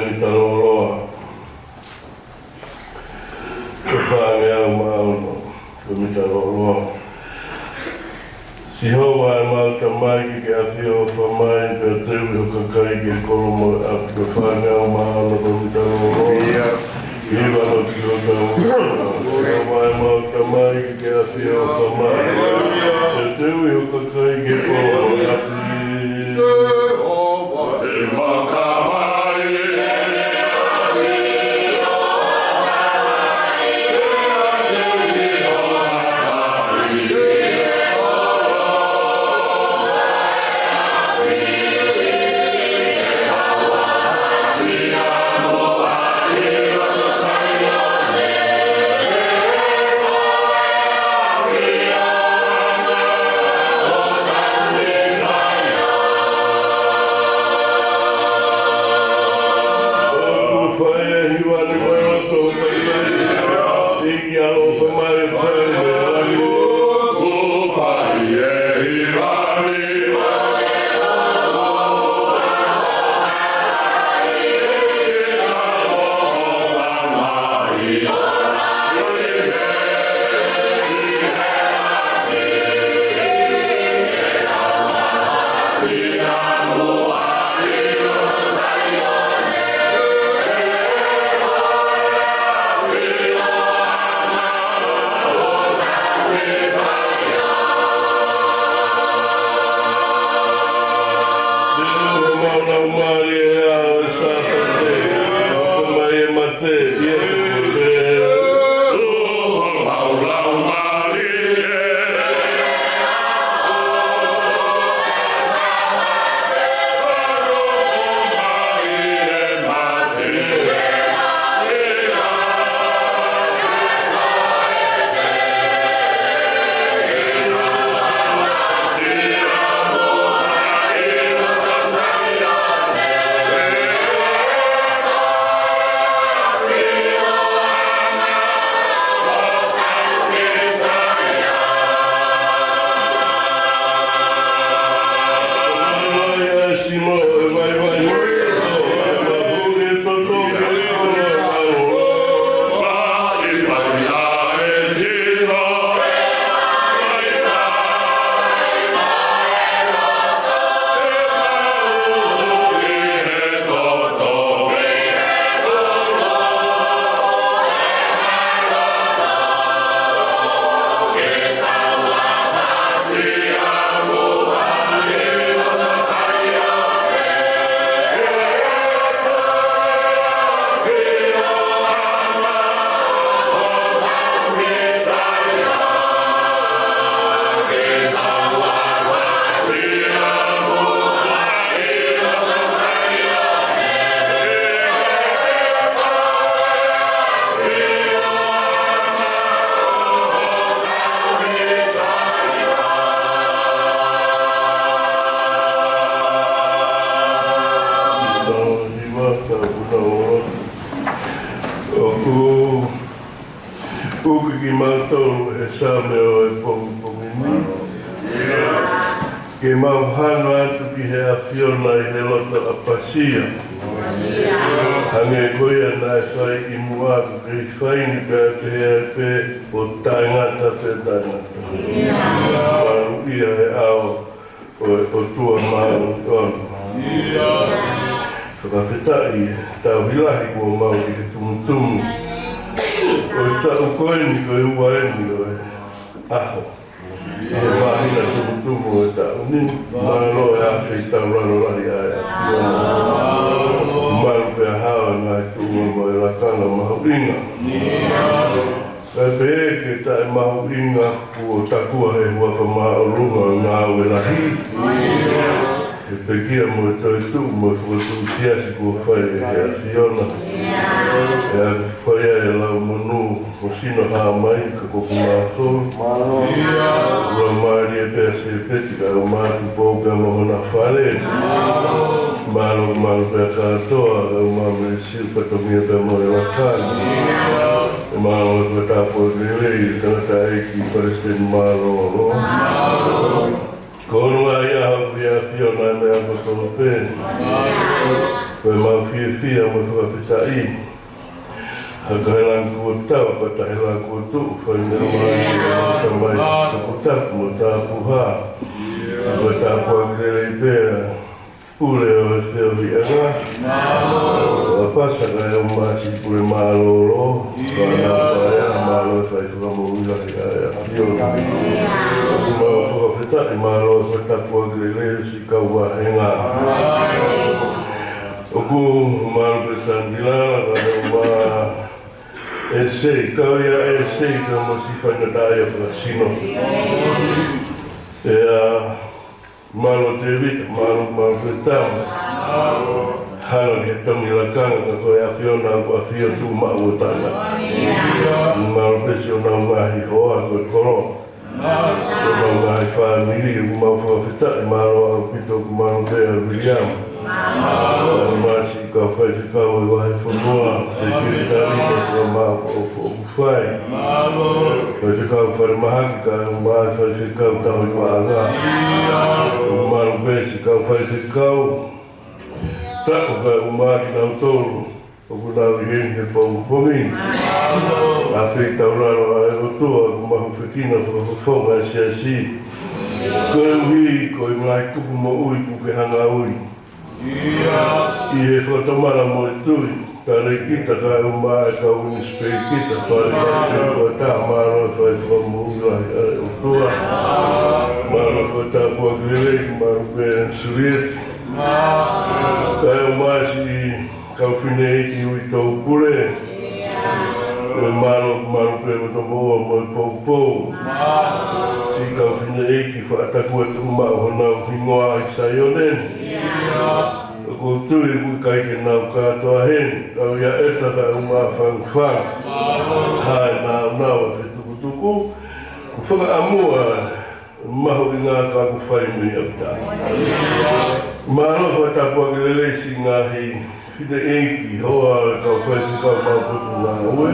ni taloloa. Kepanga au maono, kami taloloa. Si hoa e malta mai ki a fio whamai pe a tewi o kakai ki e kolomo a kepanga au maono kami taloloa. Iwa no ki o tau. Si hoa e malta mai ki a fio whamai pe a tewi o kakai ki e kolomo a ke mauhano atu ki he awhiona I he lota a pasia. Hange koia nai whai I muaku ke I whaini pēr te hea pē o taingata te taingata. Maru ia he ao o tua maru tonu. Whakawhetai tau hilahi kua mau ki he tumutumu. O tau koini ko I uaeni o he aho. E wahina tumutumu e tau ni. Maro e awhi tau rano lahi aia. Maru pēr hawa ngai tuua mo e lakana mahu inga. Kai pehe ke tae mahu inga kua takua he hua whamaa o runga ngā ue lahi. E pekia mo e toi tu mo e whakatu Siasi kua whai e hea Fiona. E a whai e lau monu mo sino haa mai ka koku mātou. Ura maari e pēr se peti ka o mātu pō pēr mohona whare. Mālo pēr kātoa ka o māme siu patomia pēr mo e lakani. E mālo e pēr tāpo e rei tangata eiki paresten mālo o lo. Kono ai aho ki a Fiona e mea kotono pēr. koe mau fia mo whakawhitai. Haka helang kua tau, pata helang kua tuu, whaina mai e mai takutapu mo tāpuha. Koe tāpua kirele i pēr, pule o e whio hianga. A pasaka e o masi pule mālolo, whanau whaia, mālo e whaifuka mo uilahi a whio. Mau whakawhitai mālo e koe tāpua kirele si kaua henga. Oku mālo pe sandilana, ka sei, kauia sei ka masi whaina tāia whakasino. Malo te vita, malo pe tama. Hanga ki he tongi la kanga ka koe a whiona a whio tū mau o tanga. Malo pe si o nau mahi hoa koe koro. O nau mahi whamiri, o mau whakawhitai, malo au pito ku malo pe a William. Masi ka whaifekau e Vahefonua, se kiri tarika kua mau o whai. Whaifekau whare mahaki ka e mai whaifekau tahu i maanga. O maru besi ka whaifekau. Tako ka e umaki nau tolu, o kunau i heni he pongu pongi. A whei tauraro a e rotua, ku mahu whekina whakafonga e Siasi. Koe uhi, koe mlai kupu mo ui puke hanga ui. I he whatamara mo e tui, ka rei kita ka e umaa e ka uni spei kita, whare ka kua tā maro e whaifuka mo ulahi a e otua. Maro kua tā pua kirelei, maro pe surieti. Ka e umaa si kauwhine eki ui tau pule. Maro pe watamoa mo e pou. Si kauwhine eki whaatakua tu umaa honau hingoa i saionen. Ko tui kui kaike nau katoa heni, kau ia eta ka umaa whangwhang. Hae nau a whetukutuku. Ku whakaamua mahu i ngā kāku whai mui au tā. Maro whatapua kirelei si ngahi whine eiki hoa kau whai kau mau putu ngā ue.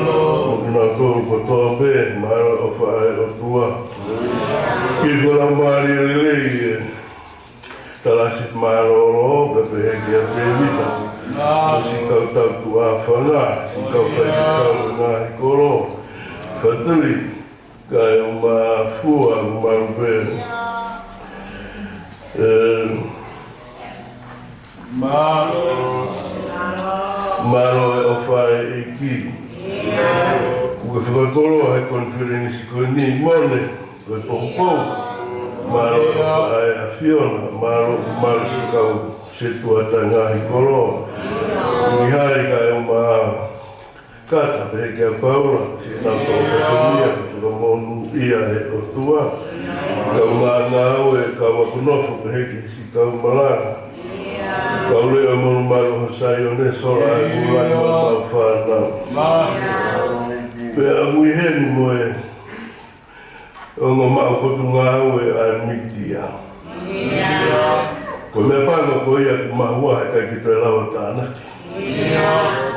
Moku nā tōru kotoa pē, maro o whae o tua. Ki whara maari relei talasit maroro, pepe heki a pēmita. Si kau tau tu a whanga, si kau whaikau ngā hikoro. Whatui, ka e uma fua, uma rupe. Maro e o whae e ki. Kuka whakakoro he konferenisi koe ni mone, koe pompou. Maro e whae a whiona, maro se kau se tuata ngahi koro. Ni hai ka e uma kata pe heke a paura, si nau tau whakamia, kuka monu ia e o tua. Kau ngā ue, kau wakunofo pe heke si kau Malanga. Kau leo monu maro hosai o ne sora e kulai o mau whanau. Pe a mui heni moe, o ngā mau kotu ngā ue a mitia. Ko mea panga ko ia ku mahua he kai ki toi lawa tānaki.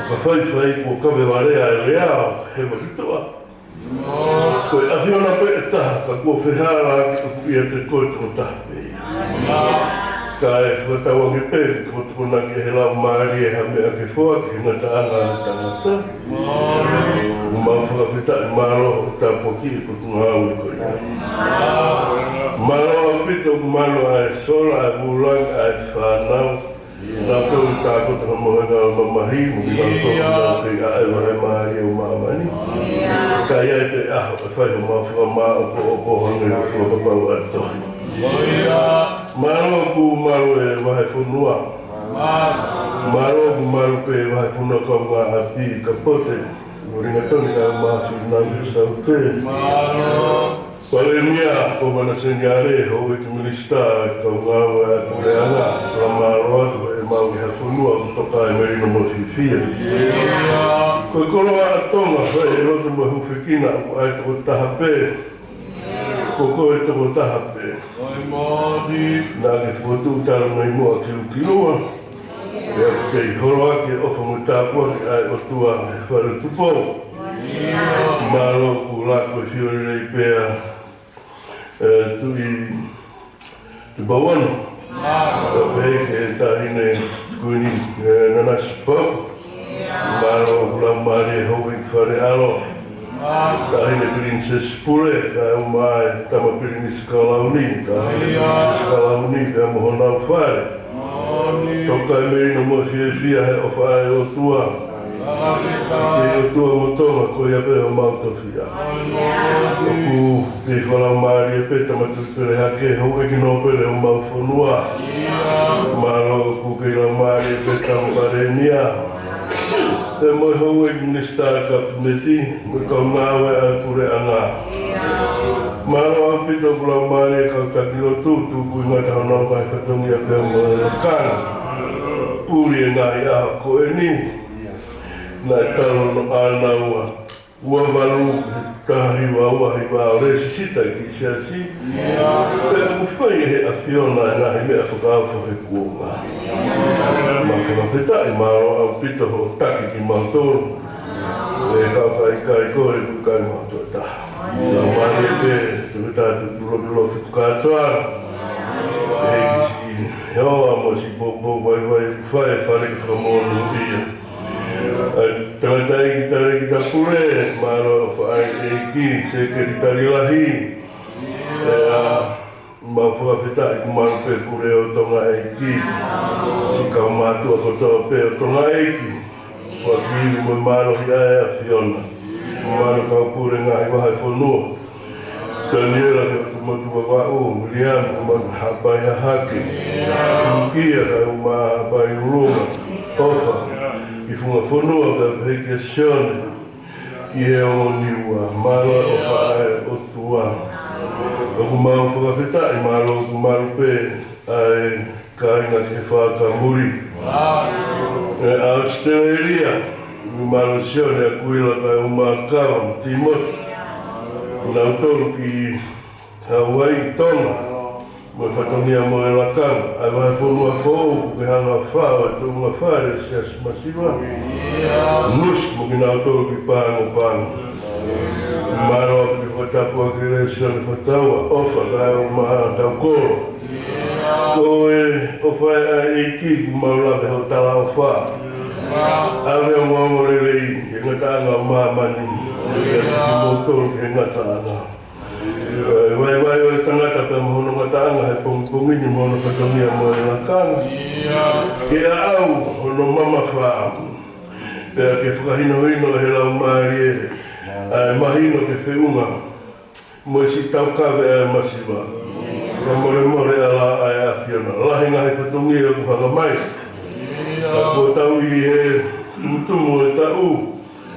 Ka whai ko kawe warea e reao he makitoa. Ko e awhiona pe e taha ka kua whehara ki ku ia te koe toko tape. Ka e whatawangi pe ki toko naki he lau maari e hame a ke whoa ki hinga taanga e tangata. Mau whakawhitai maro o tāpoki e kotu ngā ue ko ia. Maro a pito ku maro a e sora, a e mulanga, a e whanau. Nā tau tākota ka mohenga o mamahi, muki nā tau nā kei a e wahe maari o mamani. Ka ia te aho, e whai ho mawhua maa o ko o hange o whakapau a tohi. Maro ku maro e Vahefonua. Maro ku maro pe Vahefonua kau ngā api ka pote. Ringa toni ka maafi nāngu sau te. Pare mia, ko mana sengiare, ho e te minista, kau ngāua e kureanga, la maro atu e mau ki Vahefonua, kutoka e merino mo fifia. Koe koroa a Tonga, whai e roto mo hufekina, ko ai toko taha pē. Ko koe toko taha pē. Nā ke whuatu taro mai mua ki ukilua. Ea kei horo ake ofa mo tāpua ki ai o tua e whare tupou. Maro ku lako e whiore rei pēa tui te bawano. Ka pēke e tahine Kuni nana spau. Maro kula mari hobi fare alo. Tahine princess pure ka umai tama princess kalauni. Tahine princess kalauni ka mohona fare. Toka me no mo fia he o fare o tua. Ke o tua mo Tonga ko ia pe o mauta fia. Oku ke whala mari e peta matupere hake hobi ki no pere o Vahefonua. Maro ku ke la mari e peta o parenia. Te moi hobi ki ni star cup neti, mo ka mawe a pure anga. Maro a pita o la mari e ka kakilo tutu ku ingata hana o Vahefonua e pe o Malanga. Puri e nai a ko e ni. Na talo no anaua. Ua walu tahi wa ua hi wa resi sita ki Siasi. Pera mawhai he a Fiona na hi mea whakawha he kuonga. Ma whakawhetai maro au pita ho taki ki mautoro. E kai koe ku kai mautoa taha. Na mani e pe te whetatu tulopi katoa. E kisi heoa mo si bobo vai whai whare ki whamonu ia. Tangata ki tare ki ta pure, maro whaai e ki, se ke ki tari lahi. Ma whakawhetai ku maro pe pure o Tonga e ki. Si kau mātua kotoa pe o Tonga e ki. Whakiru mo maro hi ae a Fiona. Maro kau pure ngahi Vahefonua. Taniera he o tumatua wa'u, Miriam, ma hapai ha hake. Kia kau ma hapai uruma, ofa. Fkmafola da heke Sune ki he o niua maro o whae o tua. O ku mau whakawhetai maro o ku maro pe ai kāinga ki he whaka muri. E Australia, mi maro Sune a kuila kai o Malanga, Timot. Kuna utoro ki Hawaii, Tonga. Mo whatongia mo e lakanga, ai Vahefonua fōu, ke hanga whao, e tō mga whare, Siasi masiwa. Nus, mo ki nao tōru ki pāngo. Maro api te whatapua ki reisione whataua, ofa kai o maha tau koro. Ko e whai a e ki ku maulape ho tala o wha. Awe o ngomore rei, e ngata anga o maha mani, e ki mo tōru ki he ngata anga. Vai o e tangata pe mohono matanga he pongpongini mohono whatongia mo e lakanga. Ke a au hono mama wha. Pea ke whakahinohino he lau maari e. Mahino ke whiunga. Mo e si tau kawe e masiwa. Ka more ala ai a Fiona. Lahinga he whatongia ku hanga mai. Ka kua tau i he tumutumu e tau.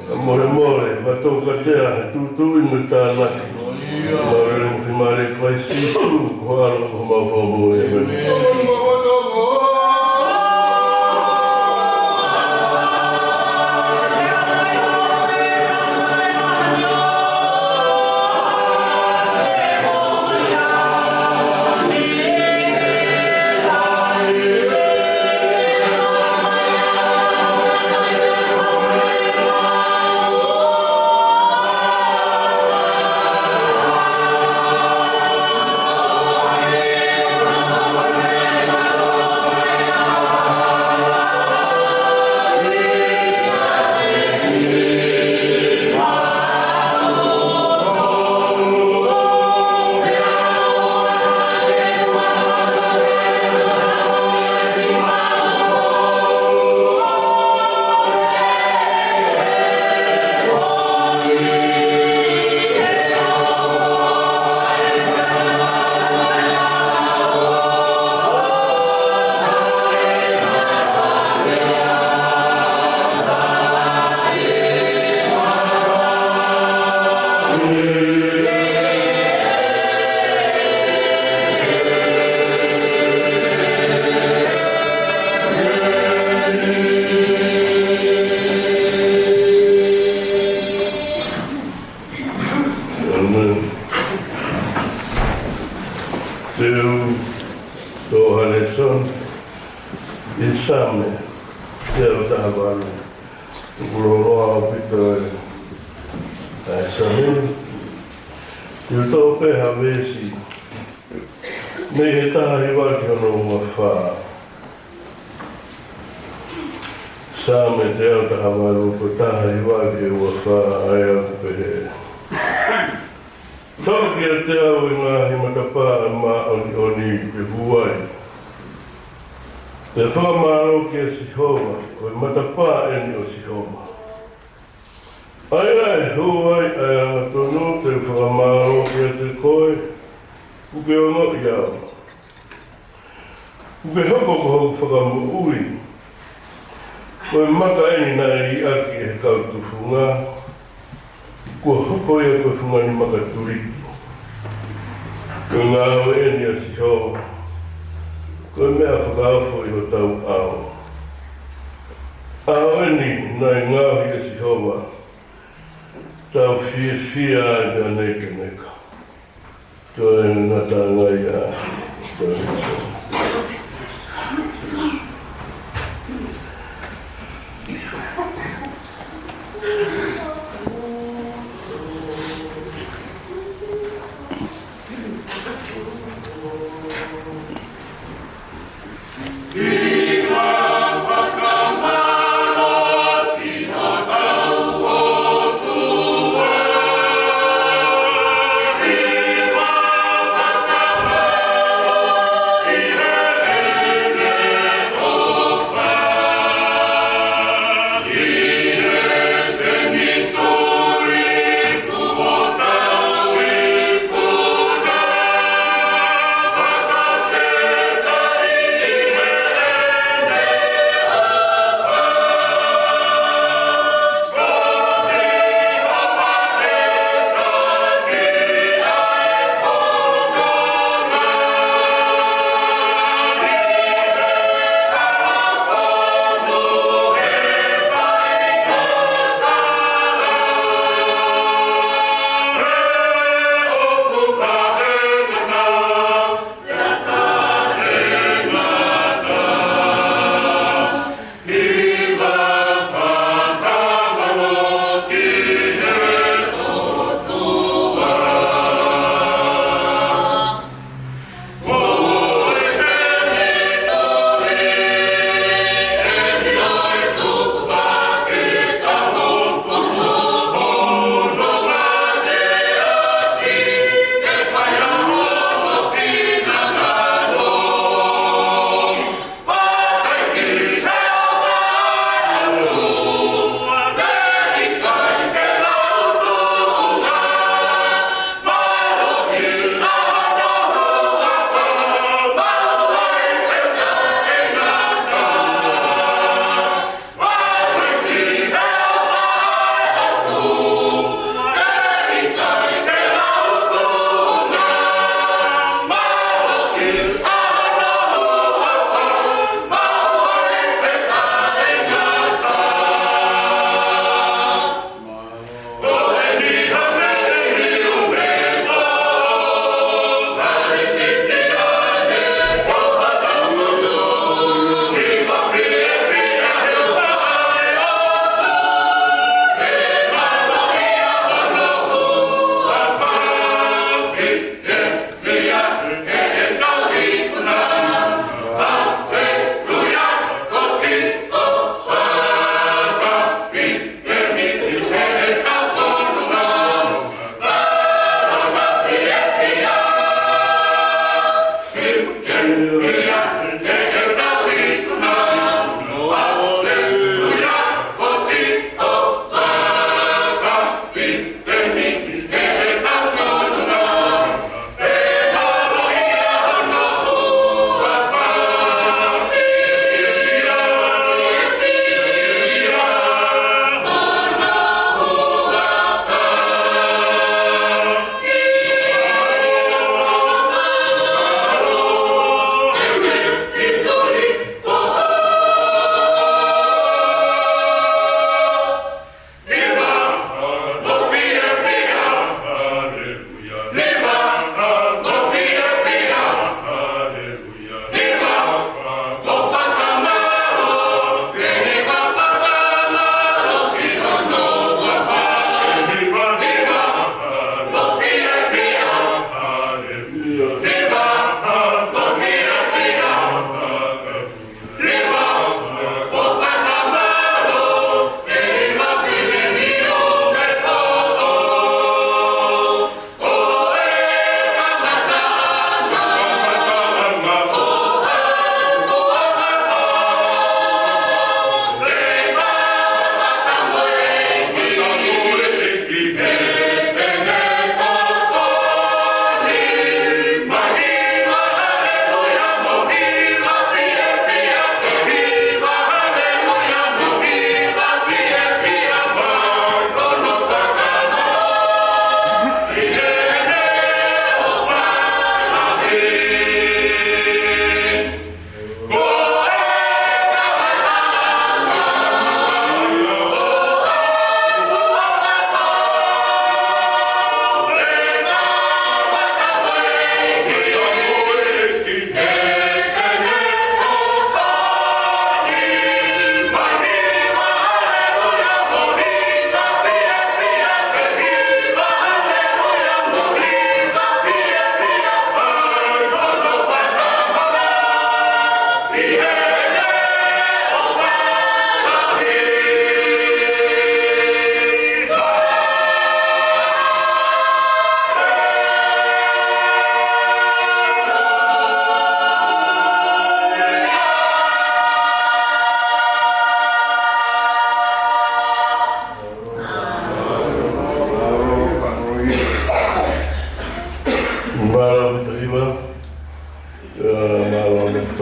Ka more, watoka tea he tutu inu tānaki. Mare mo mare klaisi ko ala ko mau e me. Isame, eu estava no Isame, eu estou a ver se nem está a rival que eu não vou falar. Same te au ta hamaru ko taha I wake ua wha ai au te pehe. Toki a te au I ngā hi matapā ma oni te huai. Te whamaro ki a Sihoma, o I matapā eni o Sihoma. Ai ai huai ai anga tono te whamaro ki a te koe, uke ono I au. Uke hoko ko hau whakamu ui. Koe maka eni nai I aki he kautufunga, kua hoko ia koe funga ni maka turiki. Koe ngā au eni a Sihoma, koe mea whakaafo I ho tau au. Au eni nai ngāhi a Sihoma, tau fia ai mea neke neka. Koe eni ngata ngai a Sihoma. Viva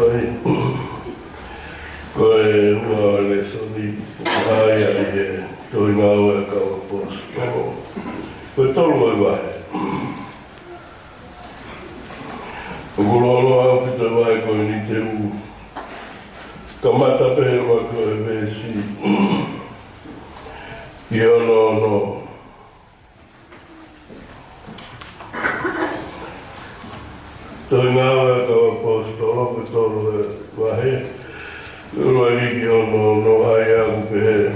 whai. Koe ua le soni haia i e toi ngau e kawa posto. Koe tolu e wahe. O kulolo au pita wahe koe ni te u. Ka mata pehewa koe vesi. I ono. Toi ngau e kawa posto, lope tolu e wahe. Ua liki ono ai au pehe.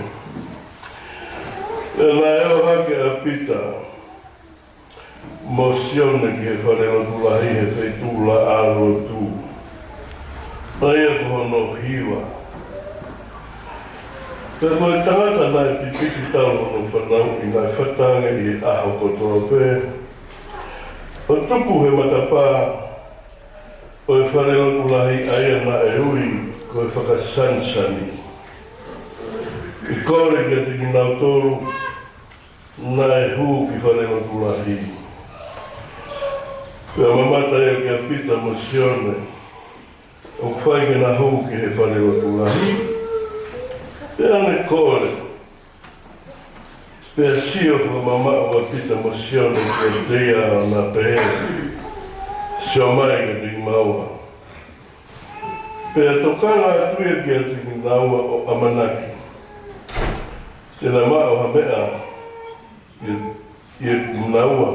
E nai au hake a pita. Mosione ki e whanela kulahi he whaitula alo tū. Nai e kohono hiwa. Te koe tangata nai pipiki tau hono whanau i ngai whatange i aho kotoa pē. O tuku he matapā, o e whanela kulahi aia na e ui koe whakasansani. I kore ki ati ki nau tolu, na e huu ki whanela kulahi. Pea mamata ea ki a pita mosione, o whai ki na huu ki he whanela kulahi. Pea ne kore, pea sio wha mama o a pita mosione ki a dea na pehe, sio mai ki ti maua. Pea tokana atuia ki ati ki naua o Amanaki. Tēnā mao ha mea i naua.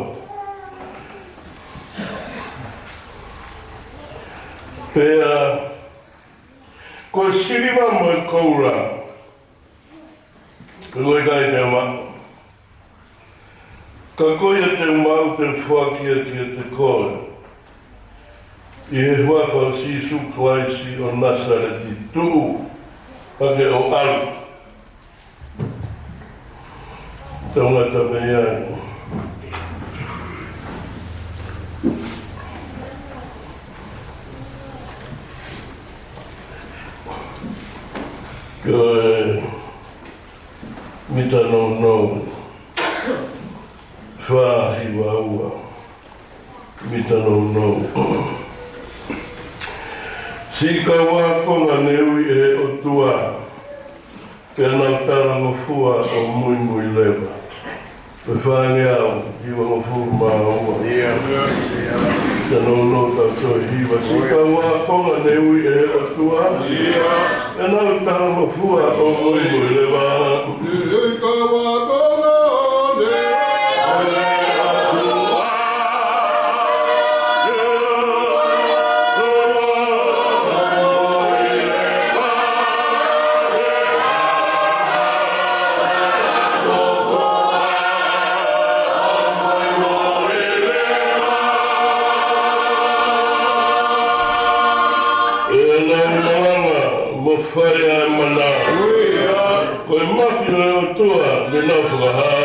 Pea koe siriwa mo e koura. Koe kai te mao. Ka koe te mau te whakia ki te koe. I he huawhau si sukwaisi o Nasareti tuu, hake o alu. Tangata mei ai. Koe mita nou, whahi waua, mita nou. Sika wā konga neui e o tua, ke nau tala ngofua o mui lewa. Pe whāngi au, hiwa ngofua maa Te no tau toi hiwa. Sika wā konga neui e o tua, ke nau tala ngofua o mui lewa. Sika wā konga neui e o tua. Whaia mana. Koe mafi o tua, me nau whakaha.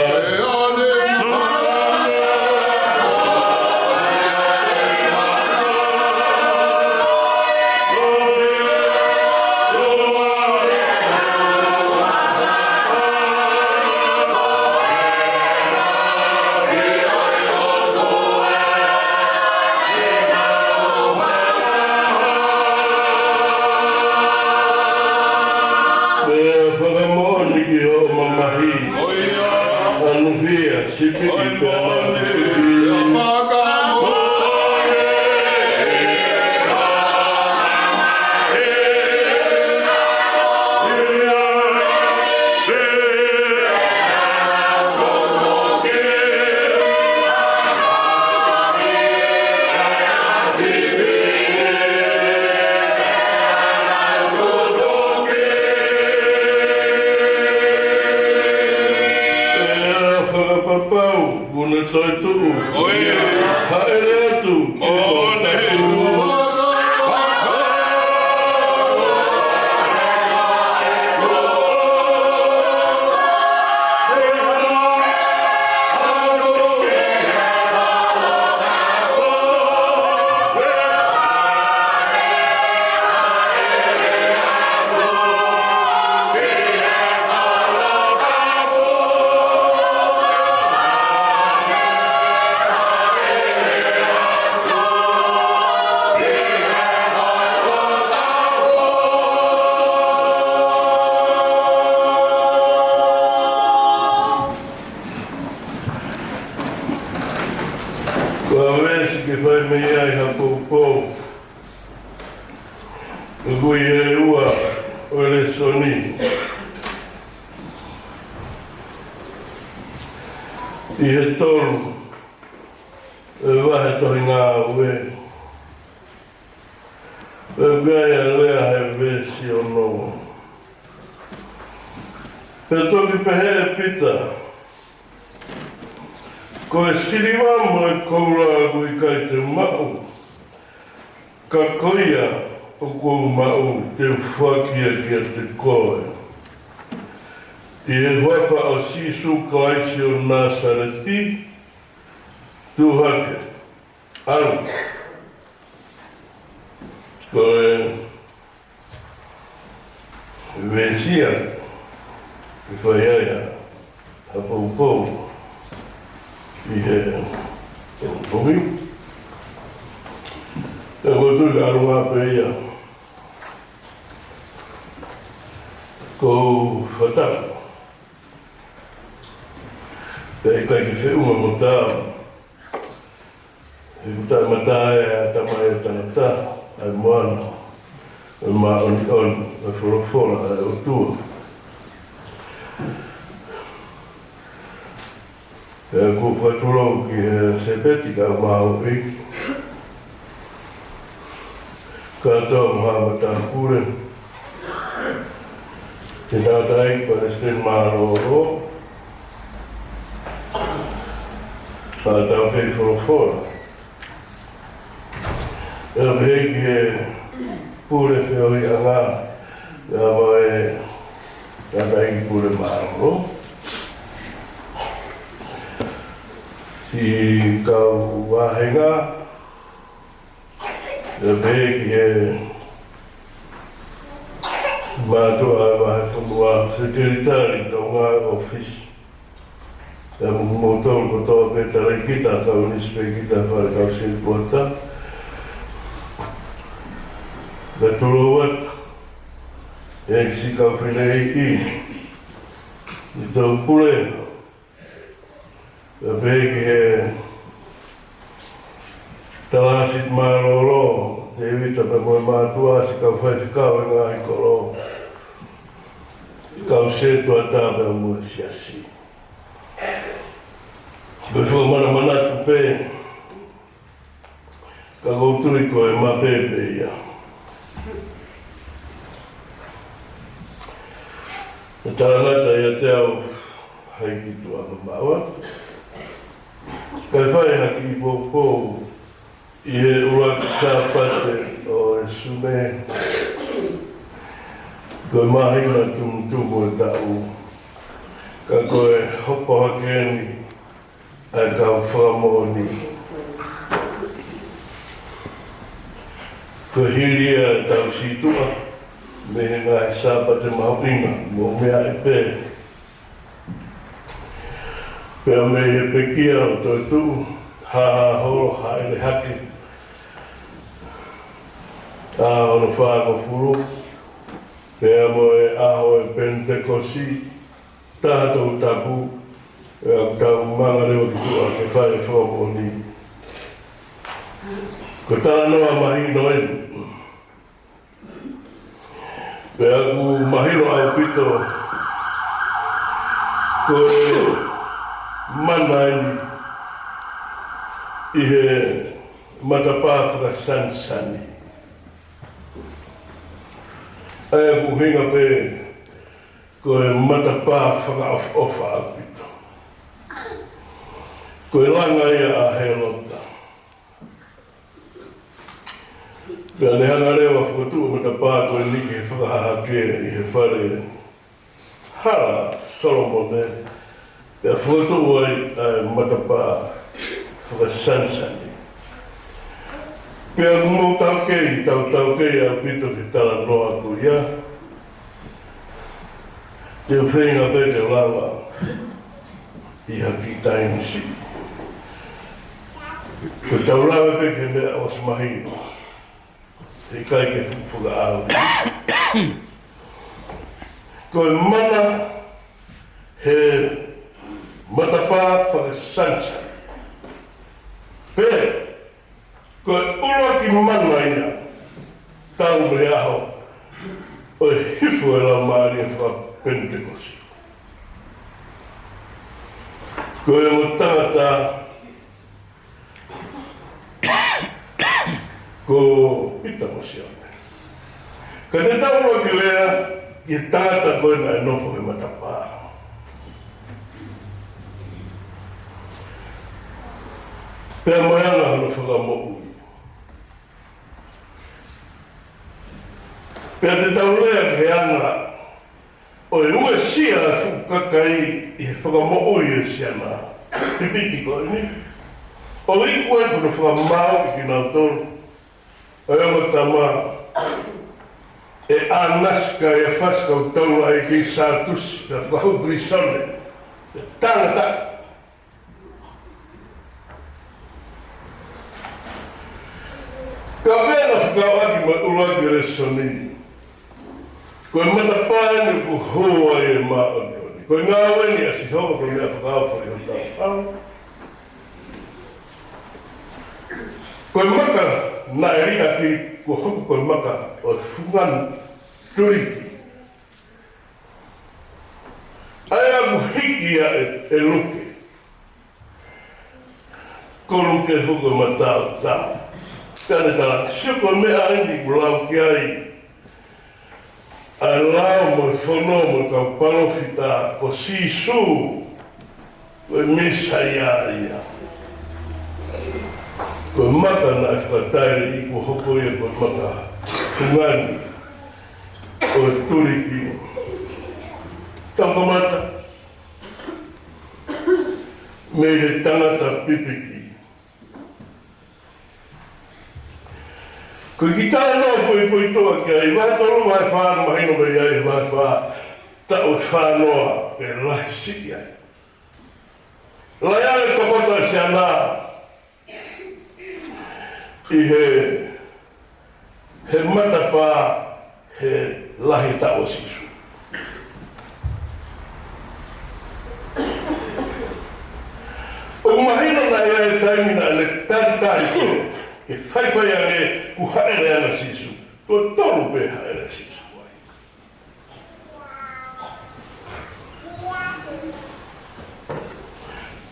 Kui e ua o le soni. I he tolu e wahe tohi ngā ue. E gaia lea he vesi o no. E toki pehe pita. Ko e siriwamo e koura kui kai te mau. Ka koia o kou mau te whakia kia te koe. I e huafa o sisu kaisi o Nasareti, tuhake, Auck. Ko e vesia, e whaiaia, hapaupou, I he tohi. E kotu arunga pe ia. Ko whataka. E kai ki whiunga mo tāu. E kutai mataa e a tamai e tangata, ai moana. E maa oni oni, e Fkmafola, e o tua. E ku whaturau ki he Sapate ka Auck. Ka tau mahama tā kure. Te tātai pa resten Māro. Ka tau kei Fkmafola. E hei ki he kure whioi a ngā. E awa e tātai ki kure Māro. Si kau wahenga. E hei ki he mātua a Vahefonua Secretary Tonga office. E mōtou ko toa peta reikita kau nispe kita whare kau se puata. E turo wat. E kisi kau whenei ki. I tau pule. E hei ki he talasit maroro, te evita pe moe mātua si kau whaifekau e ngā hikoro. Kau setua tāpe o mua Siasi. Koe whakamana manatu pe, ka koutui koe mapepe ia. E tarangata ia te au haikitu a maua. Kai whai haki I pōpou, I he Auck Sapate o Sune. Koe mahina tumutumu e tau. Ka koe hopo hakeni ai kau whamoni. Koe hiria e tau situa me he ngai Sapate mahapinga mo mea e pē. Pea me he pekia o toi tu, haha horo haere hake. Ahono Fkmafola, pea mo e aho e Pentekosi, tātou tapu, e au tau manga reo ki tua ke whae whamoni. Ko tāna noa mahino enu. Pea ku mahino au pito, ko mana ini I he matapā whakasansani. Ai ku hinga pe ko e matapā whakaofa apito. Ko e langa ia a helota. Pea ne hanga rewa whakatua matapā ko e niki he whakahahake I he whare hara Solomone. Pea whakatua ai matapā whakasansani. Pea kumo tau kei a pito ke tala noa ku ia. Te whenga pe te langa I haki tainisi. Ko tau lawe pe ke mea os mahino. Te kai ke whuka au. Ko e mana he matapā whakasansani. Pea, ko e ura ki mana ia, tau me aho o e hifo e la maari e wha pentekosi. Ko e mo tangata ko pita mo siya. Ka te tauro ki lea, ki tangata koe na e nofo e matapaa. Pea moana hano whakamo'u. Pea te taulea ke ana, o e ue sia e whukakai i he whakamo'u i e sia nā. Pipiti koe ni. O i koe kono whakamau i ki nā tonu. O e o tama e anaska e whaska o taua e ki sātusi, ka whakahupri Sune. Tangata. Ka pēna whakawaki mai uraki re soni. Koe matapāne ku hoa e maoni oni. Koe ngā weni asi hoa koe mea whakawhari o tau. Koe maka na e ria ki kua hoku koe maka o whunganu turiki. Ai aku hikia e luke. Ko luke huko matau tau. Tane tala, siuko mea indi kulau ki ai. Ai lao mo e whono mo kau palofita ko sisu. Koe misa ia. Koe maka na e whakataire i kua hoko ia koe maka. Tungani. Koe turiki. Tau kamata. Me he tangata pipiki. Ko ki tāna no poi toa ki ai, wai tolu mai whānu mahino mei ai, wai whā tau whānoa e lai siki ai. Lai ale tokota si anā i he matapā he lahi tau sisu. O mahino na ia e taimina ele tari koe. E whaiwhai ane ku haere ana sisu. Ko tolu pe haere sisu.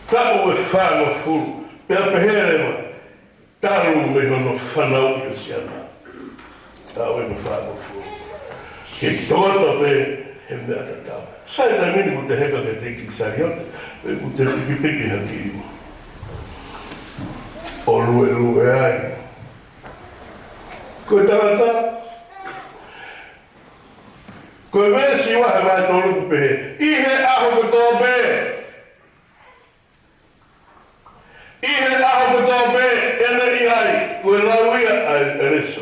Tapu e whāno furu. Pea pehere ma. Taru me hono whanau i o siana. Tau e no whāno furu. Ke tōta pe he mea ta tau. Sai tai mini ku te heka ke te ki sari hote. Ku te piki haki imu. O lue ai. Koe tarata. Koe mesi wahe mai tōru ku pehe. I he aho ko tō pe. I he aho ko tō pe. Ena i ai. Koe lauia ai reso.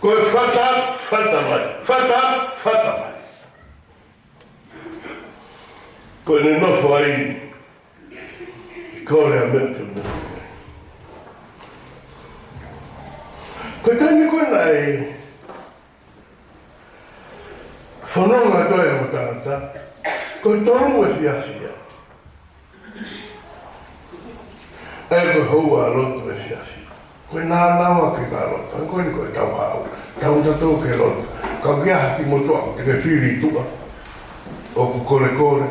Koe whata mai. Whata mai. Koe ne nofo ai. Kore a mea ka mea. Koe taime koe nai whanonga toi a tangata, koe toru e whiawhia. E koe houa a loto e whiawhia. Koe nā nawa ki ngā loto, koe ni koe tau hau, tau tatou ke loto. Kau kia haki motoa, te ke whiri tua, o ku kore.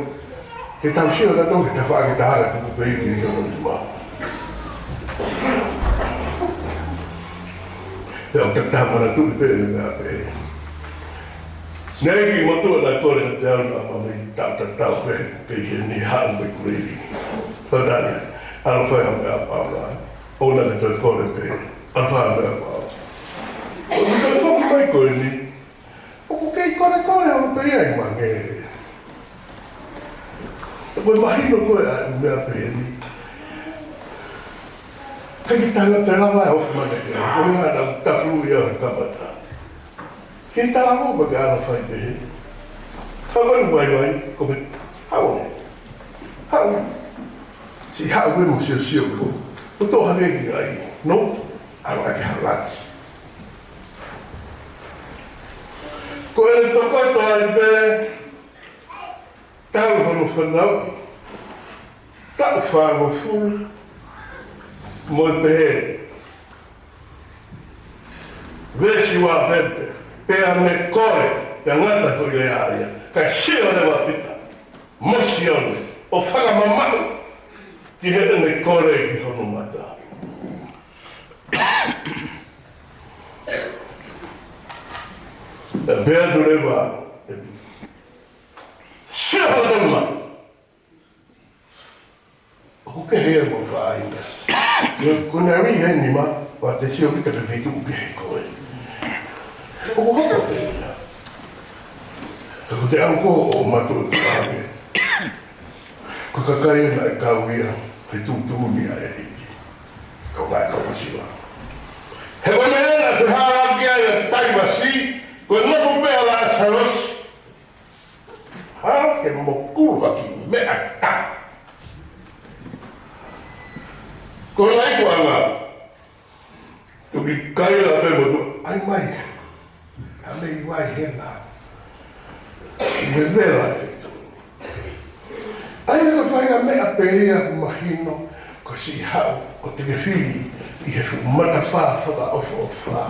He tau sio tatou ke te whaake te hara tuku pe iki ni ono ni maa. Te au tatamana tuku pe ni mea pe. Nei ki motua na kore te au na mami tau pe he ni haan pe kuriri. Whadani, alo whai hau mea paula. Ona ke toi kore pe, alo whai mea paula. O ni toi whaku mai koe ni. O ku kei kore alo pe iai mangere. Koe mahino koe a mea pēni. Kaki tanga te rawa e ofu mana ke, koe ngā na tafuru i au kamata. Kei tala mō ke ana whai pehe. Hawanu wai, koe haone. Si hao koe mo sio ko. O tō hanegi ai, no, aro ake halats. Koe ne tokoto ai pehe. Tau hono whanau, tau Fkmafola, mo pehe. Vesi wā pepe, pea me kore, pea ngata ko i le aia, ka sio le wapita, mosi one, o whakamamau, ki he ne kore ki hono mata. Pea tu lewa, sio hono ma, o ke hea mo whainga. Kuna ri he ni ma, wa te sio pika te whitu uke he koe. O hoko te ina. Ko te au ko o matu te ame. Ko kakai na e kauia, he tūtūni a e iki. Ko ngai kaumasiwa. He wane ena te hara kia ia taimasi, ko e nofo pēa la saros. Hara ke mo kurwa ki mea ta. Ko lai ko anga, tuki kaila pe mo tu, ai mai, ka mei wai hena. Me vela e tu. Ai ka whainga mea pēhea mahino, ko si hau, ko te kewhiri, i he mata whaka ofo o wha.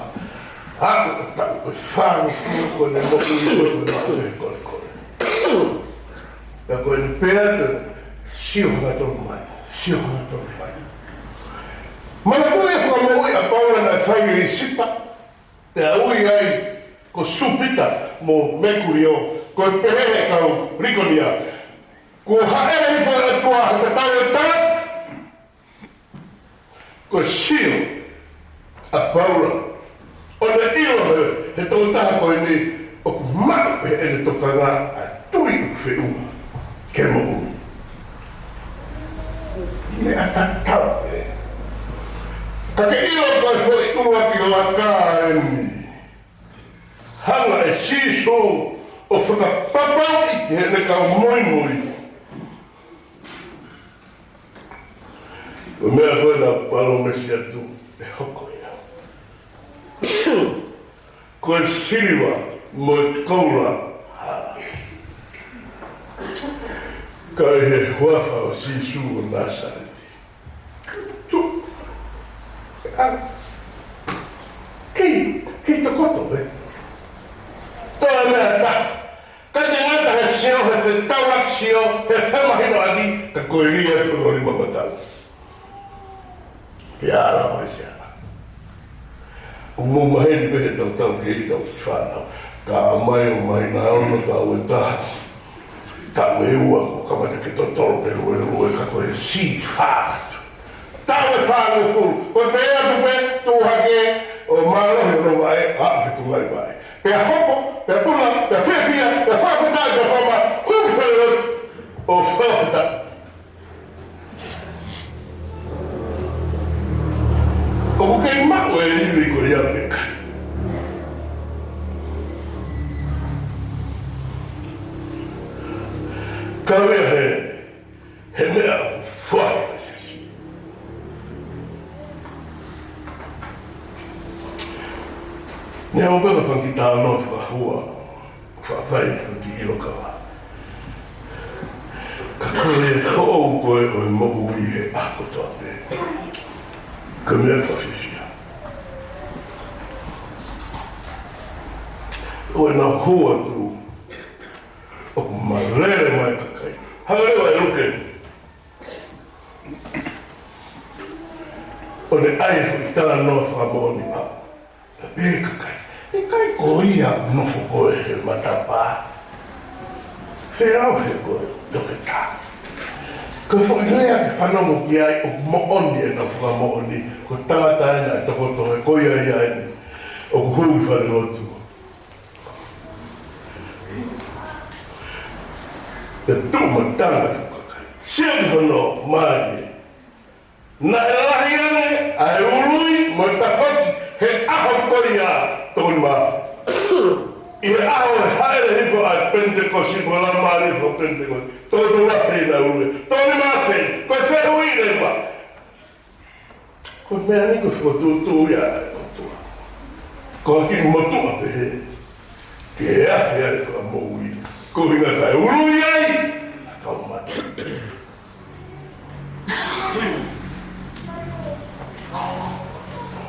Ako o tau, ko whāno kua ko ne moku i koe ko nā ue kore kore. Ka koe ni pēa te sio hanga tonu mai, sio hanga tonu mai. Mana koe e whakamoi a paura na whairi sita, te aui ai ko supita mo mekuri o, ko e pehere kau rikonia, ko haere i whaera tua haka tau e tā, ko sio a paura, o ne ilo he tau taha koe ni, o ku mau he ene tokanga a tui u whiunga, ke mo ui. Me a tatau e. Ka ke ilo koe fwoi ua ki o a kā e ni. Hanga e siso o whakapapau i ki he ne ka moi moi. O mea koe na palo mesi atu e hoko ia. Koe siriwa mo e koula hala. Ka he huafa o sisu o Nasareti. Tu. Ki te koto, e? Toa mea ta. Ka te ngata he seo, he whetauak seo, he whemahino ati, ka koe ria tu nori mamatau. Ki ara mai siana. O mō maheni pehe tau tau ki i tau whanau. Ka mai o mai na ono tau e taha. Tau e ua, ko kamata ki to toro pe rue ka koe si whaatu. Tau e whaangu furu, ko te ea tupe, tu hake, o mālohi o vai, he tu ngai vai. Pea hopo, pea puna, pea whiawhia, pea whawhatai, pea whama, huwhera o whawhata. O kukei mako e iwi ko ia peka. Ka mea he mea whaka. Nea o pēka whanki tā no whakahua, whawhai whanki irokawa. Ka koe e kou koe o e mohu i he ako toa te. Ka mea whawhisia. O e nā hua tu, o ku marere mai kakai. Hagarewa e ruke. O ne ai whi tala noa whakamoni pā. Ta pē kakai. E kai ko ia nofo koe he matapā. He au he koe, toke tā. Ko whakirea ke whanomu ki ai o mooni e na whakamooni, ko tangata ena e toko tohe, ko ia ia ene, o ku hui whare rotu. Te tūma tanga whakakai. Siaki hono, maari. Na e lahi ane, a e urui, mo ta whaki, he aho koria, tōni maa. I he aho e haere hifo a Pentecosti, ko la maari hifo Pentecosti. Tōni maa whena urui. Tōni maa whena, koe whehu i rewa. Ko mea niko whiko tūtū ia e motua. Ko haki motua te he. Ke e ahi ai wha mou i. Ko hinga kai urui ai. A kau mata.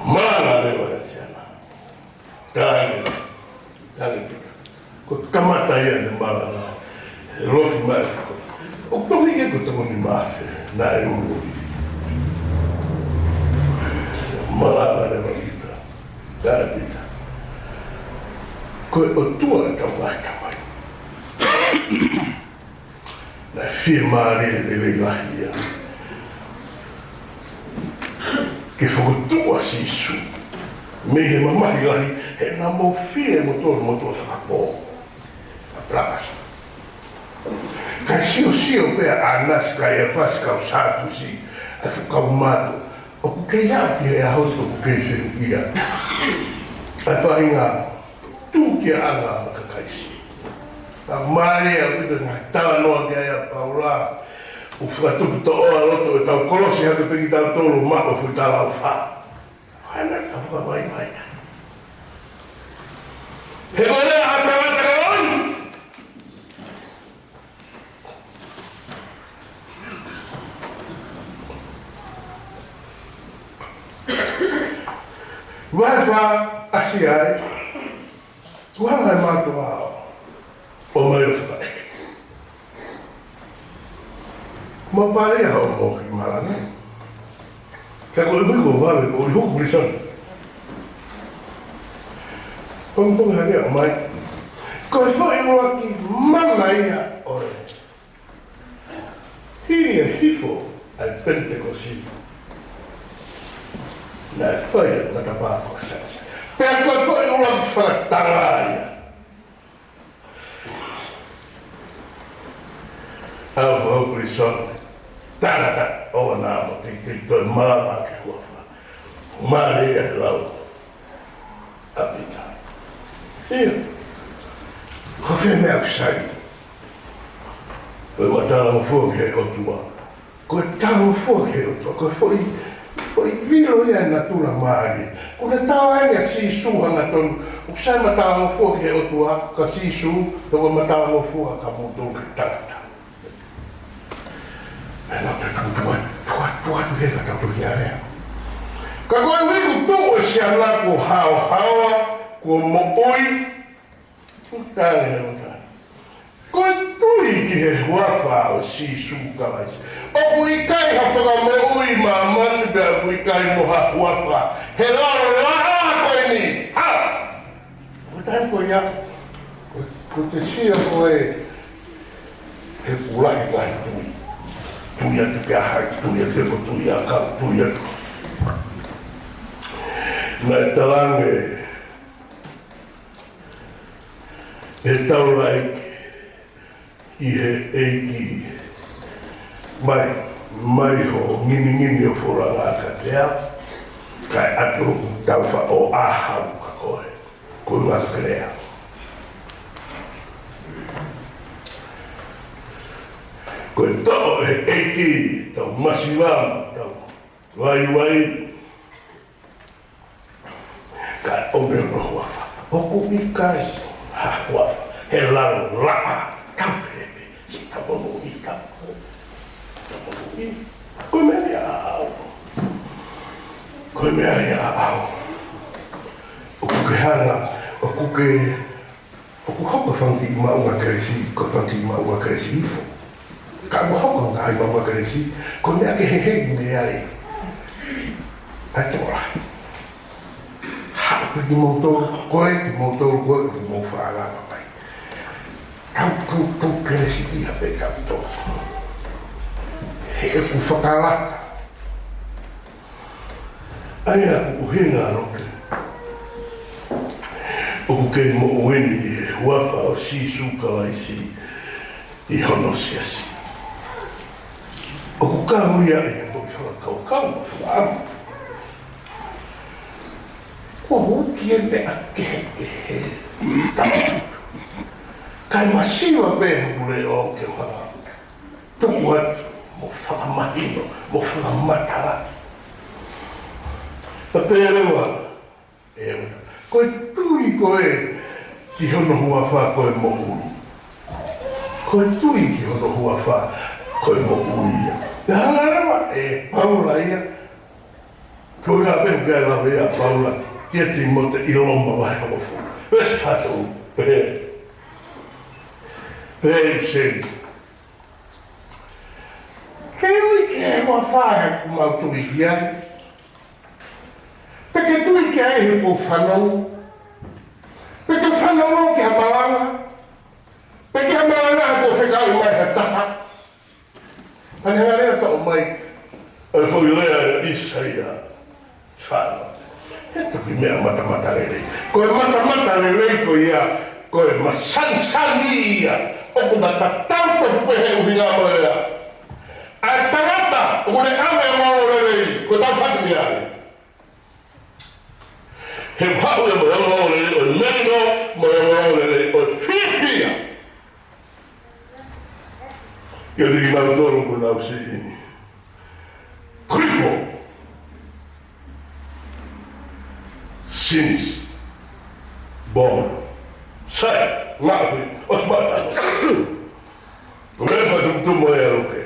Mana rewa e siana. Tāne. Tangipika. Ko kamata ia ne Malanga. Rofi mai. O tohi ke ko tango ni maafe. Nā e uru. Malanga ne wakita. Tātita. Koe o tua e tau mai kamai. Na whia maare e le lahi ia. Ke whakotua si su. Me he mamahi lahi, he nā mō whia mo whakapō. A plakas. Kai sio pēr ānas kai e whasikau sātu si, a whakau mātu. O ku kei āki he ahoto ku kei whiu ia. A whainga tū kia anga a kakaisi. A maare a uta ngā tala noa kia ea paura. O whakatupu to oa roto e tau kolosi hake peki tau tōru mako fui tala au wha. Whaina ka whakamai mai. He korea hata wata ka roi! Waiwha asi ai. Tuanga e mātua ao. O mai o whakaeke. Ma parea o mo ki Malanga. Ka koe mwiko wawe ko i hoku risana. Pongpong hake o mai. Koe whai roa ki mana ia ore. Hiri e hifo ai Pentecosti. Nā whai e matapāko sasa. Pea koe whai roa ki whakatanga ia. Au hoku risana. Tānata o nāma ki toi māma ke huawha. Māre e lau. Apita. Ia. Ko whea mea kusai. Koe ma tāla mo fuaki hei otua. Koe tāla mo fuaki hei otua. Koe foi viro ia na tula maari. Ko ne tāla enia sisu hanga tonu. Uksai ma tāla mo fuaki hei otua. Ka sisu. Koe ma tāla mo fuaki ka mutu ke tāta. Nā te tuatu heka tau tuhi area. Ka koe wiku tungo si ana ko hawa, ko mooi. Tāne he mata. Koe tui ki he huawha o si sūkalaisi. O kui kai ha whakamoui mā mani bea kui kai mo ha huawha. He raro raa koe ni. Ha! Koe tai koe ia. Ko te sia koe he pulahi kai tui. Tuia te pia hai, tuia te ko tuia ka, tuia ko. Nā talange, e taurai i he eiki mai ho ngini o whoranga ka pia, kai atu tauwha o ahau ka koe, koe ngā krea. Koe tau he eiki, tau masiwama, tau wai. Ka ome o huawha. Oku i kai, ha huawha. He laro rapa, tau pepe, si tau mono i tau. Tau mono i. Koe mea ia au. Koe mea ia au. Oku ke hanga, oku hoka whanti i maunga keresi, ko whanti i maunga keresi ifo. Ka mo hoko ka hai maunga keresi, ko mea ke hehe me ai. Ai tora. Ha, koe ki moutou koe, ki mou whaaranga pai. Tau keresi i hape tau tō. He e ku whakalata. Aia ku hinga roke. Oku kei mo ueni e huawha o si sūkalaisi i hono Siasi. Oku kāhuia e toi whakakau, whakaamu. Kua hoki e mea kehe. Kai masiwa pēha kule o ke whaka. Tuku atu, mo whakamahino, mo whakamatara. Ta pērewa, e wata. Koe tui koe ki hono huawha koe mo ui. Koe tui ki hono huawha koe mo ui ia. Te hangarewa e paula ia. Koe ngā pehu kai lawe ia paula. Kia ti mo te iloma Vahefonua. Wes tātou. Seli. Kei ke wa whae ku mau tui ki ai. Peke tui ki ai he ko whanau. Peke whanau ki ha Malanga. Peke ha Malanga ko whekau mai ha taha. Pane hanga lea tau mai. Ai fo lea isa ia. Whanau. He toki mea mata lelei. Koe mata lelei ko ia. Koe masansani ia. Oku na tatauta fupehe uhinga mo lea. Ai tangata, ule ame mau lelei, ko tau whatu ni ai. He whau e mo mau lelei, o merino, mo mau lelei, o whiwhia. Kia tiki nau tōru ko nau si. Kripo. Sinis. Bon. Sai, ngapi, os matano. Ulepa tumtumo e aruke.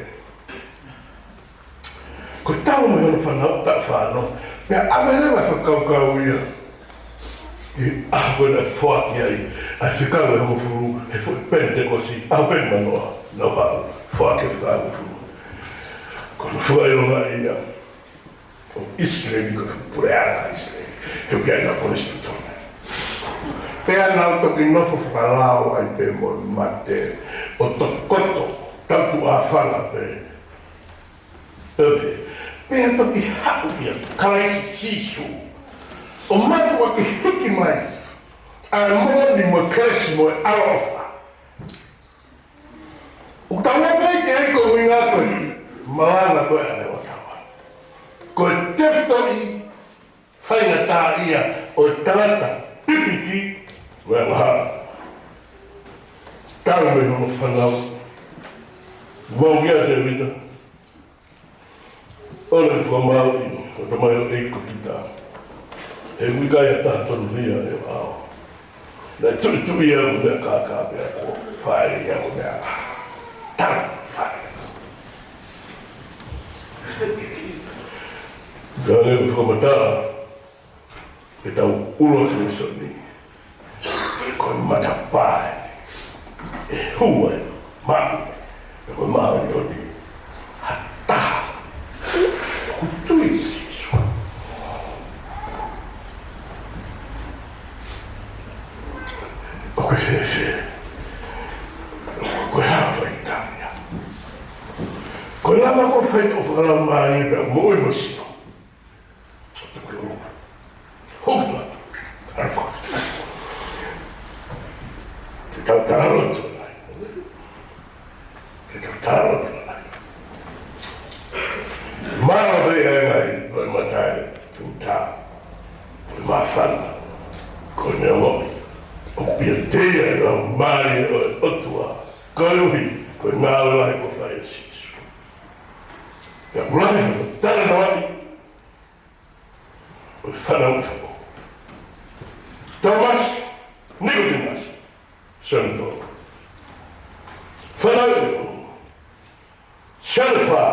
Ko tau mai ono whanau, tak whanau. Mea amelewa whakaukau ia. I aho na whaaki ai. Ai whikau e hongo furu, he pente kosi. Aho pente manoa, nau hau. Whaaki whikau furu. Kono whaeronga ia. O Israeli ko pureana Israeli. Heu kia nga polisi tutona. Pea nau toki nofo whakalao ai pe mo mate. O tokoto, tautu a whanga pe. Epe. Pea toki hau ia, karaisi sisu. O matua ki hiki mai. A moni mo kresi mo e arofa. O tawa vei ki eiko huinga koe. Malanga koe ane o tawa. Koe tefto i whainga tā ia o tarata pipiki. Well, tau me hono whanau. Wau kia te wita. Ora tua mau i, o ta mai o eiko ki tā. He wikai a tātonu hia e wao. Nai tui ia ko mea kākā mea ko whaere ia ko mea. Tau whaere. Ka leo whakamatara, e tau ulo te soni. Koe matapae, e hua e mami, e koe maari o ni hataha, hutui sisu. O koe whewhe, koe hawa i tāmia. Koe lama koe whaita o whakarau maari e pia moe mosino. Te koe ruma. Hukla, arwhaka. Tau taro tōnai. Te tau taro tōnai. Mara vei ai ngai, koe matai, tū tā. Koe mawhana, koe mea momi. O pia teia i rau maari o e otua. Koe uhi, koe ngāo lai ko whai e sisu. Ia ulahi, o tara nawai. O whanau whako. Thomas, Nicodemus. Santo. Whanau. Selefa.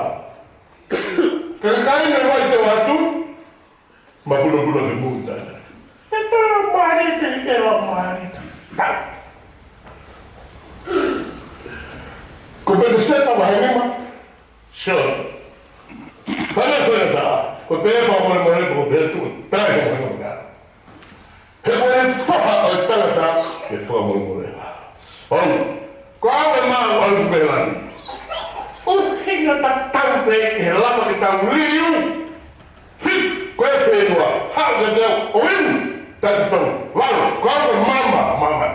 Kai me vai te watu. Ma pula te muta. E tōra marita, e tōra marita. Tau. Ko pete seta wahenima. Sure. Pane whanata. Ko pēwha more ko pēr tu. Pēwha more ka. He whaha o tangata. He whaha more. Olu, ko awe maa olu pelani. Hinga ta tau peke, he lama ki tau liu. Fit, koe whenua, hau ka teo, o inu. Tatu tau, walo, ko awe mama.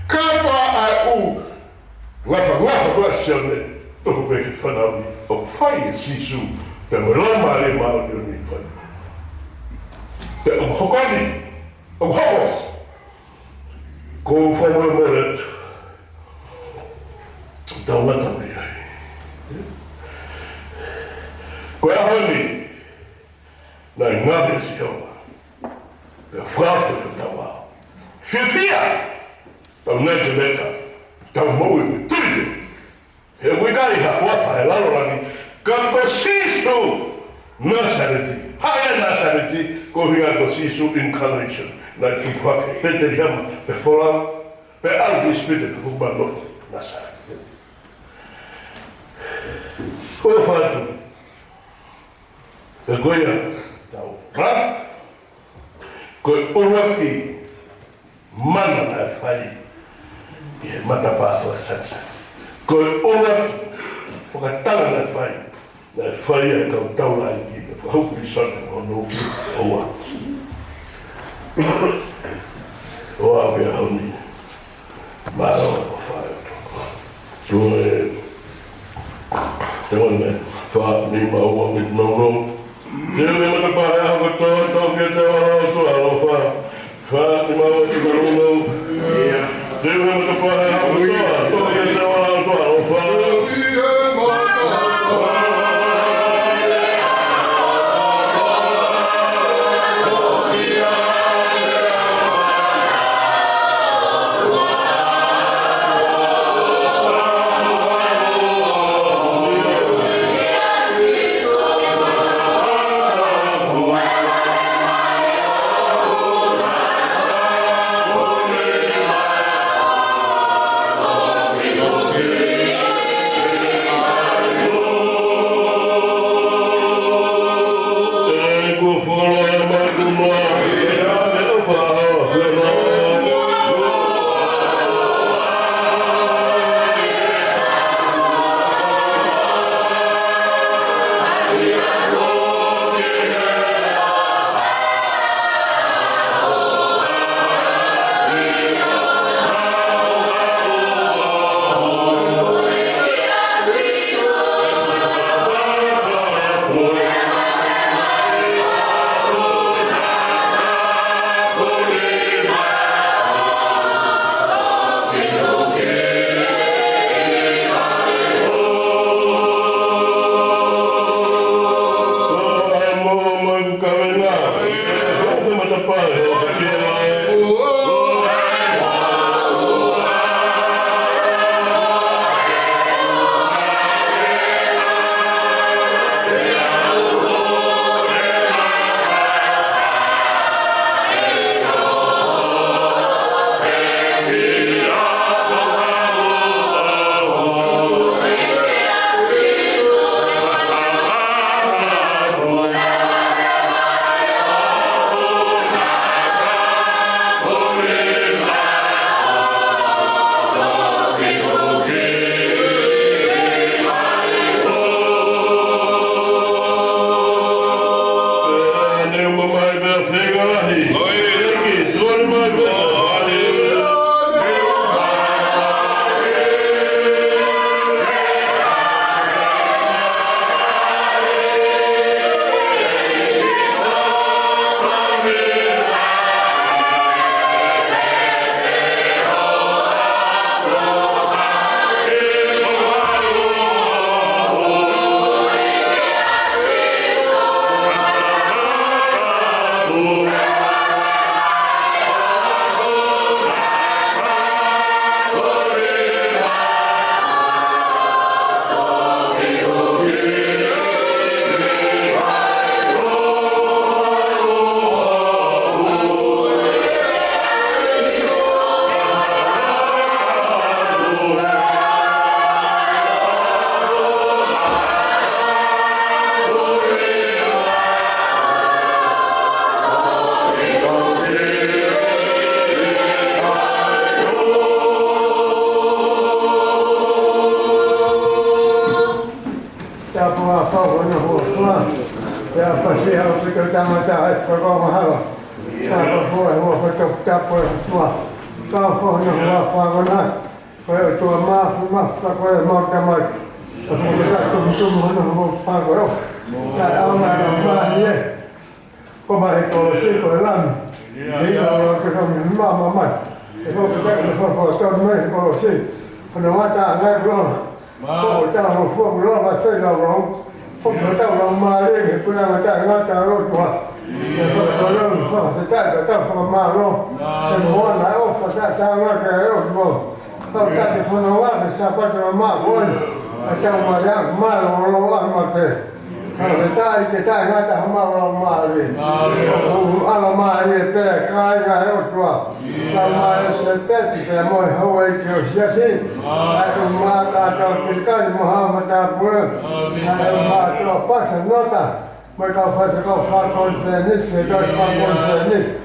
Katoa ai u. Ngafa koe sione, tohu peke whanawi. O whai e sisu, te mo lama le maa ni o ni whai. Te o hokoni, o hoko. Ko whanau moretu. Tau ngata mai ai. Koe ahoni, nai ngāte si hawa. Pea whāwhi o tau ao. Whiwhia! Tau nete neta, tau maui me tui. He wikai ha wapa he lalorani, ka ko sisu Nazareti. Haia Nazareti, ko hinga ko sisu incarnation. Nai tu hake, peteri hama, pe wholau, pe algi spite ko ba no nasa ko fatu e goia tau ra ko uraki mana na fai e matapa o sansa ko uraki whakatala na fai na fai e kau taula i ki ka whaupi sana o no oa oa pia hauni mara o whai tu e te wane wha ni maua mit nono te me matapa e hako toa tau ke te wala o toa o wha wha ni maua i nono te me matapa e hako toa tau ke te wala o toa o wha Kita kita ngata hama mali. Ala mali pe kai ga otwa. La mali se pe se mo hoi ke siasi. Ai ma ka ta kirkan Muhammad abu. Ai ma to pas nota. Mereka fa konferensi se fa konferensi.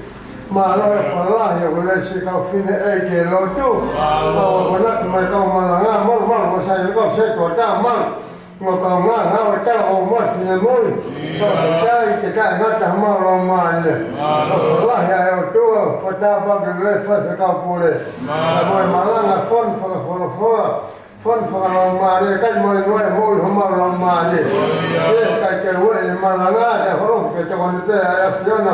Malah pala ya boleh si kau fine ege lo tu. Kau boleh mereka Malanga mal saya kau sekota mal. Ngokong ngah cara umat ni mui. Kau kita ngata mal mal. Allah ya tu pada bagi lepas kau boleh. Kau Malanga Fkmafola. Fkmafola mari kan mui mal mari. Kai ke wei Malanga dah kalau kita kon te ya fiona.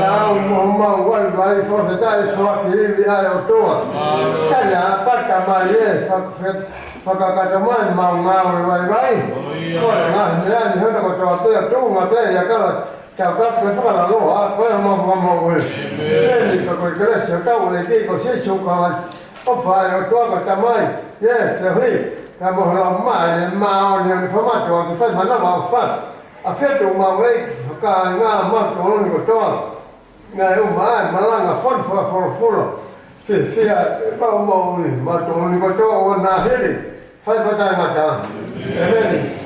Tahu Muhammad wal bai for kita for ini ada tu. Kan ya pada mari Pagkakataman, mga wai-wai. Kaya nga, yan, yun ako ito, nga tayo, yakala, kakap ko sa kalalo, ha, kaya mga hindi pa ko ikres, yakaw, hindi ko sisukawan, o pa, o ito ako tamay, yes, sabi, kamo lamay, maon yung informato, ang ifan, manang fan, afeto, maway, kaya nga, magtulong ko ito, nga umaan, Malanga, Fkmafola, siya, ikaw mo, magtulong ko ito, na hili, Fai patai macam, ini.